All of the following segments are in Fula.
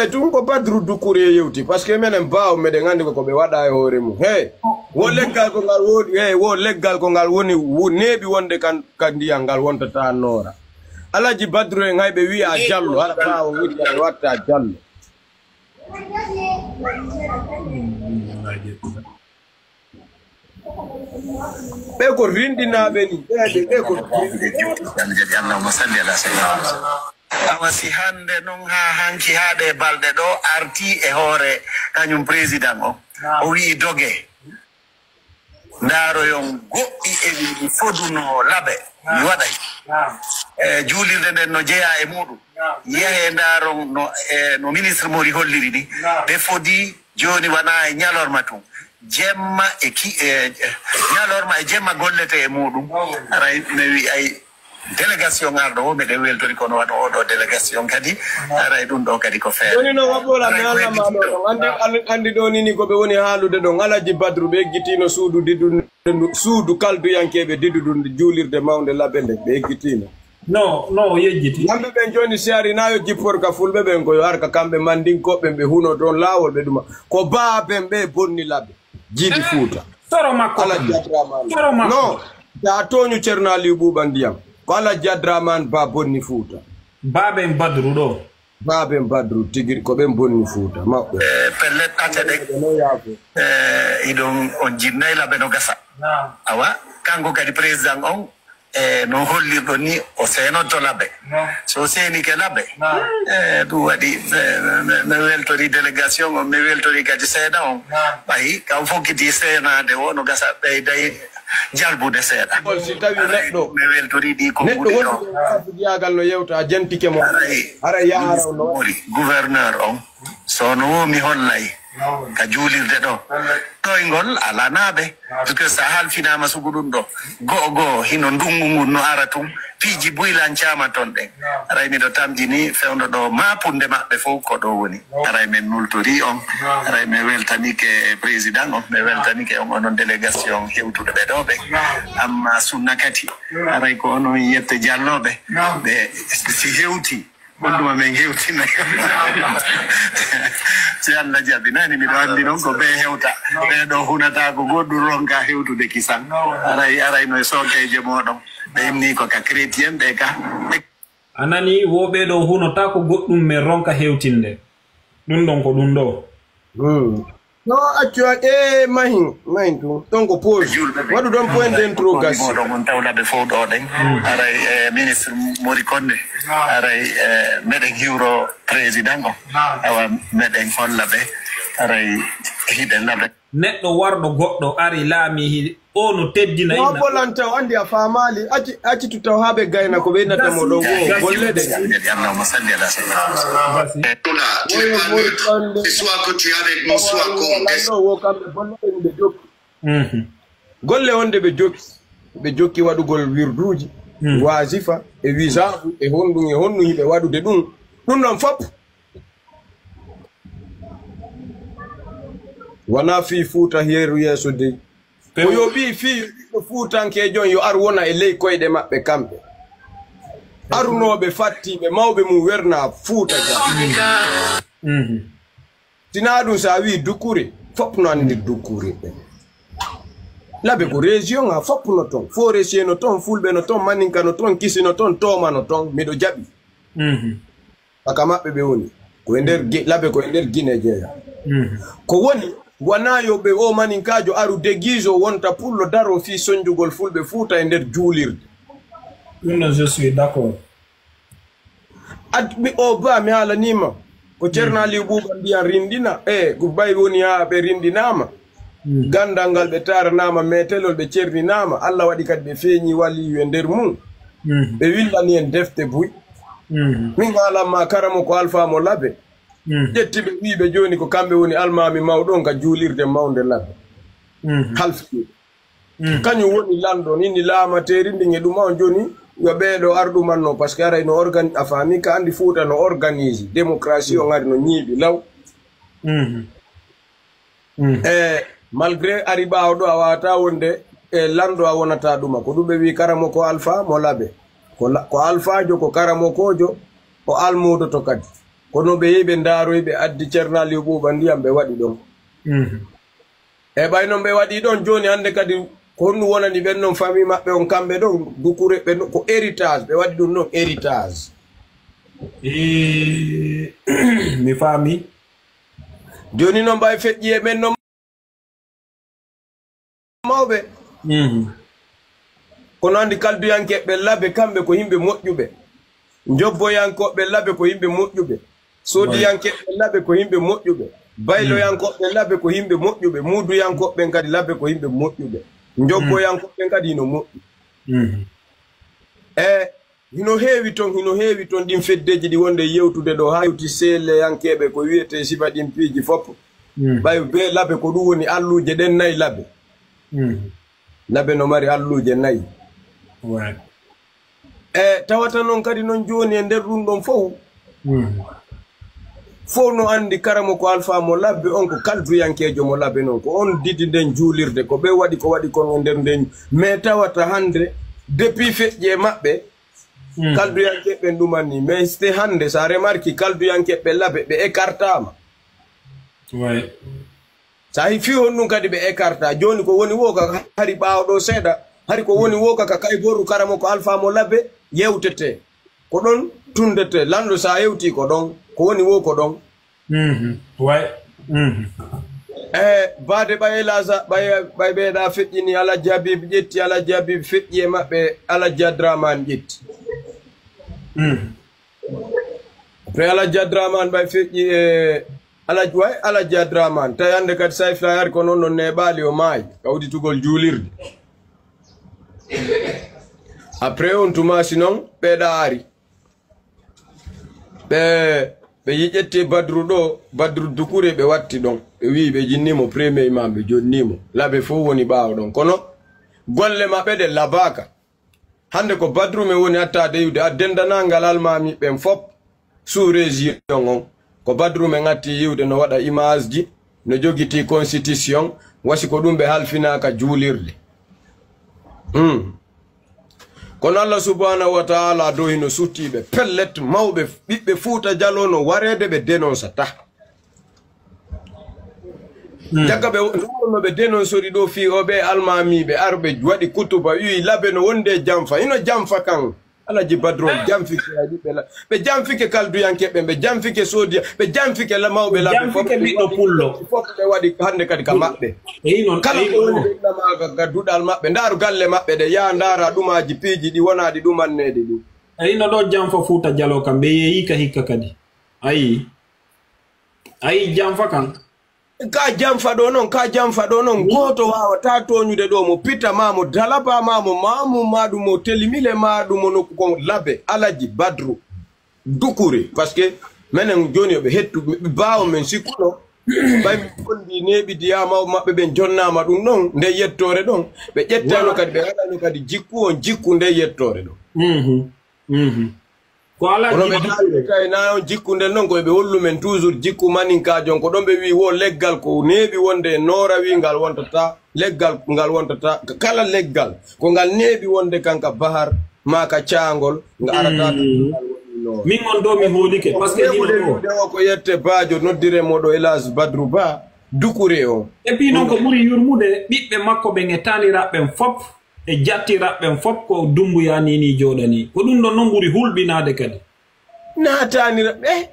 tun ko Badru Dukure yewti parce que menen baaw meden andi ko be wada e hore mum hey wo leggal ko ngal woni wo leggal ko ngal woni nebi wonde kan ndiyam ngal wonta ta nora Alaji Badru en haybe wi a jallo ala baaw witta e watta jallo be ko rindinabe ni be ko Allahumma salli ala sayyidina awasi hande non ha hanki haade balde do arti e hore kanyum president o wi doge ndaro yon goɗɗi e foduno labe mi waɗay juulirde nden no jeeya e muɗum yehe ndaro no ministre mori holliri ni ɓe fodi joni wana e ñalorma tun jemma ñalorma e jemma gollete e muɗum aray mi wi ay délégation ardo o mede weltori kono wato odo délégation kadi aray dum do kadi ko feere woni no wabola mi alla ma do andi do ni ko be woni haalude do Alaji Badru be gitino suudu diddu suudu kaldu yankebe diddu juulirde mawnde labende be gitino no yejjiti kambe be joni siari nayo jippor ka fulbe be ko yo arka kambe mandin ko be huno don lawol be duma ko baabe be bonni labbe jidi fuuta toro makko Alaji Adraman no da toñu cernali bubandiyam Alaji Adraman ba bonni fuuta Baben Badru do Baben Badru tigir ko be bonni fuuta mabbe pellet atede idon on jinnay labe no gasa awa kango kadi president on no hollirdo ni o seno to labe so seni ke labe du wadi me weltori délégation o me weltori kadi seeda on bay ka fokiti sena de wono gasa be day jalbude seeda si tawi neddo me weltori di ko neddo woni diagal no yewta jantike mo ara yaara no gouverneur on sono mi hollay ka juulirde do toygol ala naabe parce que sa hal finama sugudun do go hino ndungu ngun no aratum piji buylan chama ton den aray mi do tamjini fewndo do mapunde mabbe fo ko do woni aray men nultori on aray me weltanike président on me weltanike on délégation hewtude be do be amma sunna kati aray ko on yette jallobe be si hewti Monduma men hewtina si Allah jabi nani mi do andi non ko be hewta be do hunata ko goddu ronka hewtude kisan aray no sokeje modon be imni ko ka chrétien be ka anani wobe do hunata ko goddum me ronka hewtinde dun don ko dun do no actua mahin tu donc pose wadu don point d'interrogation don tawla be fo do den aray ministre Mori Konde aray meden hiro président o awa meden holla be aray hiden labe neddo wardo goddo ari laami o no teddina ina bolanta andi a famali aci tutaw habe gayna ko be nata mo do golle de Allahumma salli ala sayyidina c'est soit que tu es avec moi soit qu'on golle wonde be jokki wadugol wirduji wazifa e wisabu e honnu hibe wadude dum non fop wana fi fuuta heru yeso de ko yo bi fi fuutanke jon yo ar wona e ley koyde mabbe kambe arunobe fattibe mawbe mum werna fuuta ja tinadun sa wi Dukure fop no andi Dukure labe ko région a fop no ton forestier no ton fulbe no ton maninka no ton kisi no ton toma no ton mido jabi aka mabbe be woni ko ender labe ko ender Guinée jeya ko woni wana yobe o maninkajo aru degizo wonta pullo daro fi sonjugol fulbe fuuta e nder juulirde non je suis d'accord adbi o ba mi hala nima ko cernali buba ndiya rindina ko bay woni ha be rindinama gandangal be taranama metelol be cerninama Allah wadi kad be feñi wali e nder mum be willani en defte buy min hala ma karamo ko alfa mo labe jettibe wiibe joni ko kambe woni almami mawdon ka juulirde mawnde labbe halfi kanyu woni lando ni lamateri ndinge dum on joni yo beedo ardumanno parce que aray no organ afami ka andi fuuta no organise démocratie on ngari no nyibi law malgré ariba o do awata wonde lando a wonata duma ko dubbe wi karamo ko alfa mo labe ko alfa jo ko karamo kojo o almudo to kadi kono ɓe yehi ɓe ndaaroyi ɓe addi ceernal yo ɓuuɓa ndiyam ɓe waɗi ɗon e ɓay noon ɓe waɗi ɗon jooni hannde kadi ko honɗum wonani ɓen noon famille maɓɓe on kamɓe ɗon dukure ɓe ko héritage ɓe waɗi ɗum noon héritage mi faami jooni noon ɓay feƴƴi e ɓen noon mawɓe kono anndi kalduyankeɓe labe kamɓe ko yimɓe moƴƴuɓe jobboyankoɓe labe ko yimɓe moƴƴuɓe soodiyankeɓe labe ko yimɓe moƴƴuɓe bayloyankoɓe labe ko yimɓe moƴƴuɓe muuduyankoɓe kadi labe ko yimɓe moƴƴuɓe jobboyankoɓe kadi hino moƴƴi hino heewi toon ɗin feddeji ɗi wonde yewtude ɗo ha hewti seeleyankeɓe ko wiyete sifa ɗin piiji fof ɓay be labe ko ɗum woni alluje ɗen nayi labe no mari alluje nayi tawata noon kadi noon jooni e nder ɗum ɗon fof no anndi karamo ko alpha mo labbe on ko kalduyankejo mo labbe noon ko on didi nden juulirde ko ɓe waɗi ko waɗi kon e nder nden mais tawata hannde depuis feƴƴe maɓɓe kalduyankeɓe ɗumanni mais c'était hannde sa remarki kalduyankeɓe labe ɓe écartama sa fi hon ɗum kadi ɓe écarta jooni ko woni wo kaka hari ɓaawɗo seeɗa hari ko woni wo kaka kay goru karamo ko alpha mo labbe yewtete ko ɗon tundete lanɗo sa yewti ko ɗon ko woni wo ko ɗon baade ɓaye lasa ɓay ɓeeɗa feƴƴini Alaji Habib ƴetti Alaji Habib feƴƴi e maɓɓe Alaji Adraman ƴetti après Alaji Adraman ɓay feƴƴi e Alaji Adraman tawi hannde kadi sayfla yari ko noon no neɓaali o maayi kawɗitugol juulirde après on tumasi noon ɓeeɗa ari ɓe yiƴetti Badru ɗo Badru Dukure ɓe watti ɗon ɓe wi ɓe jinnimo premier imam ɓe jonnimo laɓe fof woni ɓaawo ɗon kono golle maɓɓe ɗe labaka hannde ko Badru me woni hatta deyude a dendanangal almami ɓen fof sous région on ko Badru me ngatti yiwde no waɗa image ji no jogiti constitution wasi ko ɗum ɓe halfinaka juulirde kono Allah subhanahu wa ta'ala dow hino suttiɓe pellet mawɓe ɓiɓɓe Fuuta Jallo no warede ɓe dénoncata jagga ɓe no ɓe dénonceri ɗo fi oɓe almamiɓe arɓe waɗi kutuba wi labe no wonde jamfa hino jamfa kan Alaji Badru jamfike ɓe jamfike kalduyankeɓe ɓe jamfike soodiya ɓe jamfike mawɓe labe jamfike ɓiɗɗo pullo fof ɓe waɗi hannde kadi ka maɓɓe kala ko woni ɓeɗɗamaga ga duɗal maɓɓe ndaaru galle maɓɓe ɗe yaha ndaara ɗumaji piiji ɗi wonaɗi ɗumannede ɗum ayino ɗo jamfa Fuuta Jallo kam ɓe yeeyi ka hikka kadi ayi jamfa kan ka jamfa ɗo noon goto wawata toñude ɗo mo pita ma mo dalaba ma mo mamu maɗum mo telimile maɗum mo nokku ko labe Alaji Badru Dukure par ce que minen joni yoɓe hettu bawo men sikkuno ɓay gondi neɓidiya maɓɓe ɓen jonnama ɗum ɗon nde yettore ɗon ɓe ƴettano kadi ɓe waɗano kadi jikku on jikku nde yettore ɗon ko Alaji na on jikku nden noon koye ɓe hollumen toujours jikku maninkajon ko ɗon ɓe wi wo leggal ko neeɓi wonde noora wi ngal wontata leggal ngal wontata kala leggal ko ngal neeɓi wonde kanka bahar maka caangol nga arata min on ɗo mi hoolike par ce que hino ko yette baajo noddire moɗo Elage Badru Ba Dukure on et puis noon ko ɓuri yurmude ɓiɓɓe makko ɓen e taniraɓɓen fof e jattiraɓɓen fof ko Dumbuya ni joɗani ko ɗum ɗon noon ɓuri hulɓinade kadi nataniraɓe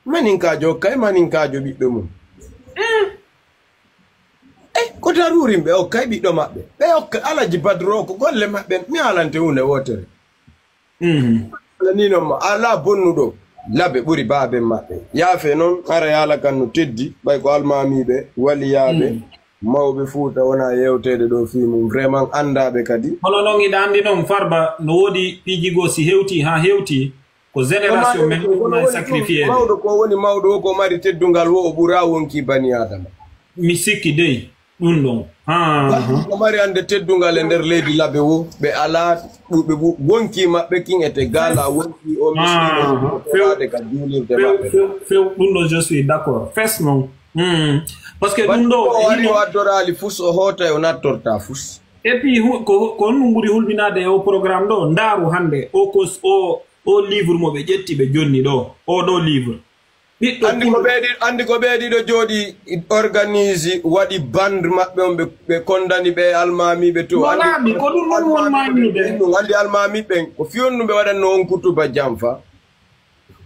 maninkajo kay maninkajo ɓiɗɗo mum ko darurimɓe okkay ɓiɗɗo maɓɓe ɓe okka Alaji Badru o ko golle maɓɓe mi alante hunde wotere ni noon ala bonnuɗo labe ɓuri baaben maɓɓe yaafe noon ara yaala kan no teddi ɓay ko almamiɓe waliyaɓe mawɓe Fuuta wona yewtede ɗo fi mum vraiment andaɓe kadi hono noon iɗa andi noon Farba no woodi piijigo si hewti ha hewti ko génération men wona sacrifié mawɗo ko woni mawɗo o ko mari teddungal wo o ɓura wonki bani adama mi sikki dey ɗum ɗon ko mari ande teddungal e nder leydi labe wo ɓe ala ɓuɓe wonki maɓɓe kin ete gala wonki o miside ka julirde maɓɓe few ɗum ɗo je suis d' accord fes noon par ce que ɗum ɗo wari o addorali fus o hoota e o nattorta fus et puis ko ɗum ɓuri hulɓinade e o programme ɗo ndaaru hannde o livre mo ɓe ƴetti ɓe jonni ɗo o ɗo livre andi ko beedi do jodi organise wadi band mabbe on be kondani be almami be to andi ko dum non won mami be andi almami be ko fionnu be wadanno on kutuba jamfa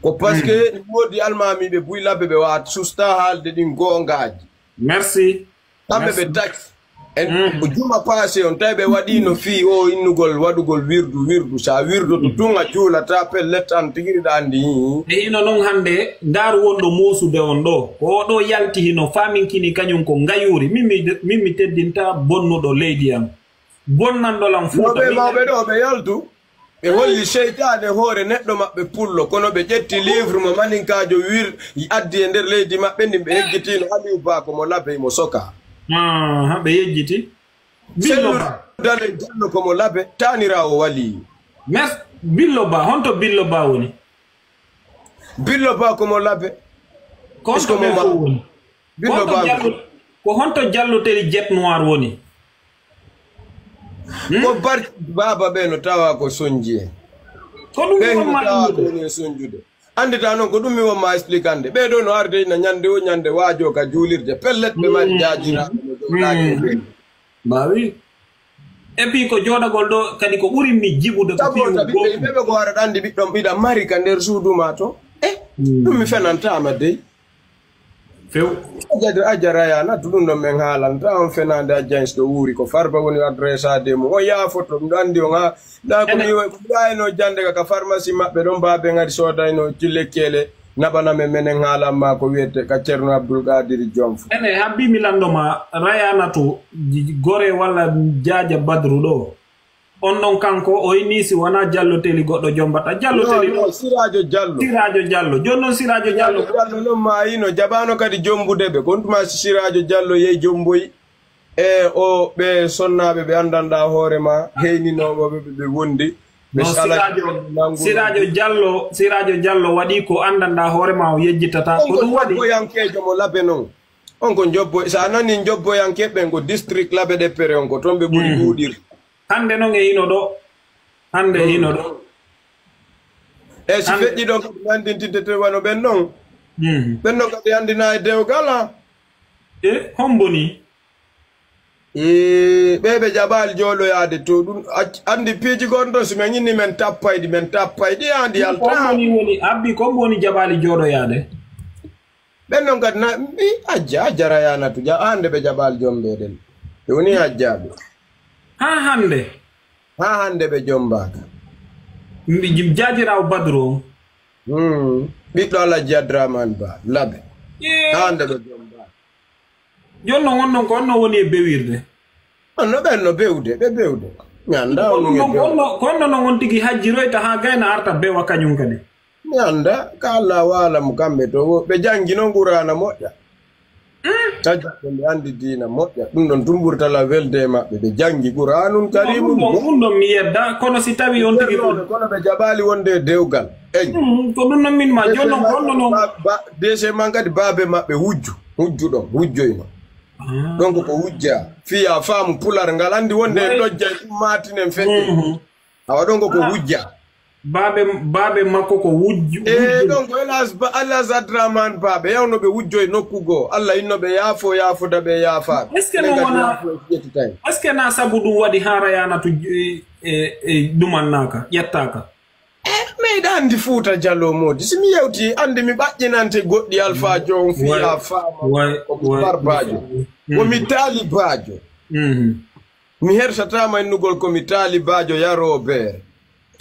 ko parce que wodi almami be buy labbe be wat susta halde din gongaji merci tambe be tax en juma passé on taybe wadi no fi o innugol wadugol wirdu sa wirdu to tunga jula ta pellet an tigiri dandi e ino non hande dar wondo mosude on do ko do yalti hino faminkini kanyum ko ngayuri mimmi teddinta bonnudo leydi am bonnando lam futa mawbe do be yaltu e holli seytane hoore neddo mabbe pullo kono be jetti livre mo maninkajo wir addi e nder leydi mabbe ndimbe yeggitino Aliou Ba ko mo labbe mo soka be yejjiti Billo Ba dale jallo ko mo labbe tanirawo wali mes Billo Ba honto Billo Ba woni Billo Ba ko mo labbe ko mo woni Billo Ba ko honto jallo teri jet noir woni ko bar baba be no tawa ko sonjie ko dum ma ko sonjude andita non ko dum mi wama explicande be do no arde na nyande o nyande waajo ka julirde pellet be mari jaajira bawi e bi ko jodagol do kadi ko buri mi jibude ko fi be ko wara dandi biddom bida mari ka nder suudu ma to dum mi fenantama dey few ajara ya na tudum no men haalanta on fenande agence do wuri ko farba woni adresse ade mo o ya photo do andi o nga da ko mi no jande ka pharmacie mabbe don baabe ngadi soda no jillekele nabana men menen haala ma ko wiete ka Cerno Abdul Qadir Jomfo ene habbi mi landoma rayana to gore wala jaaja badru do on non kanko o inisi wana jallo teli goddo jombata jallo teli Sirajo Jallo jonno Sirajo Jallo no maayino jabano kadi jombudebe kontuma Sirajo Jallo yey jomboyi e o be sonnabe be andanda hoore ma heyninobo be wondi be Sirajo Jallo wadi ko andanda hoore ma o yejjitata ko dum wadi ko yankejo mo labe non on ko jobbo sa nani jobbo yankebe go district labe de pere on ko tombe buri buudir hande non e ino do hande ino do e si feƴƴi ɗon kadi andintinde te wano ɓen noon ɓen noon kadi andina e dewgala homboni ɓeɓe jaɓali jooɗoyade to ɗum andi piiji gonɗon so min inni men tappayɗi andi yaltaoni woni abbi ko woni jaɓali jooɗoyade ɓen noon kadi na a jarayanatu hande ɓe jaɓali jomɓeɗen ɓe woni hajjaɓe ha hande be jombaka mbi jaajiraw badro ɓiɗɗo Alaji Adraman Ba labe hande be jombaka jonno wonnon ko onno woni e bewirde onno ɓenno bewde ɓe bewde ñanda konno non on tigi hajjiroyta ha gayna arta bewa kañum kadi ñanda ka Allah wala mo kamɓe to ɓe jangino ngurana moƴƴa tajaɓe ɓe andi diina moƴƴa ɗum ɗon tumburtala welde maɓɓe ɓe jangi Qur'anun Karimum ɗum ɗon mi yedda kono si tawi on tigi kono ɓe jaɓali wonde dewgal eyi ko ɗum non min ma jonnon konno noon dese man kadi baabe maɓɓe hujjuɗon hujjoyno donc ko hujja fiya faamu pular ngal andi wonde ɗojja ɗum matinen feƴƴi awa ɗon ko hujja baabe makko ko wujju donc Elas Adraman Baabe yawno ɓe wujjoy nokkugo Allah innoɓe yaafoda ɓe yaafaɓe est ce que na sabu ɗum waɗi ha rayanatu ɗumannaka ƴettaka meyɗa andi Fuuta Jallo modi simi yewti andi mi ɓaƴƴinante goɗɗi Alpha Jon fiya faama komi barbajo komi taalibajo mi hertatama innugol komi taalibajo yaroɓere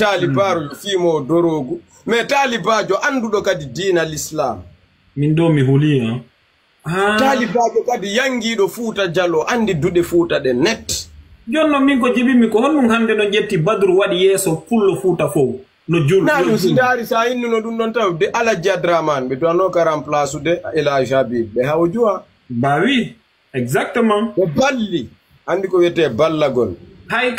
talibaru fimo dorogu mais talibajo andudo kadi diina l'islam min do mi huli talibajo kadi yangido Fuuta Jallo andi dude Fuuta de net jonno min ko jibimi ko honnum hande no jetti Badru wadi yeso pullo Fuuta fo no jul nanu sidari sa innuno dum don taw de Alaji Adraman be do no ka remplace de Elhadji Habib be hawjuwa bawi exactement be balli andi ko wete ballagol hay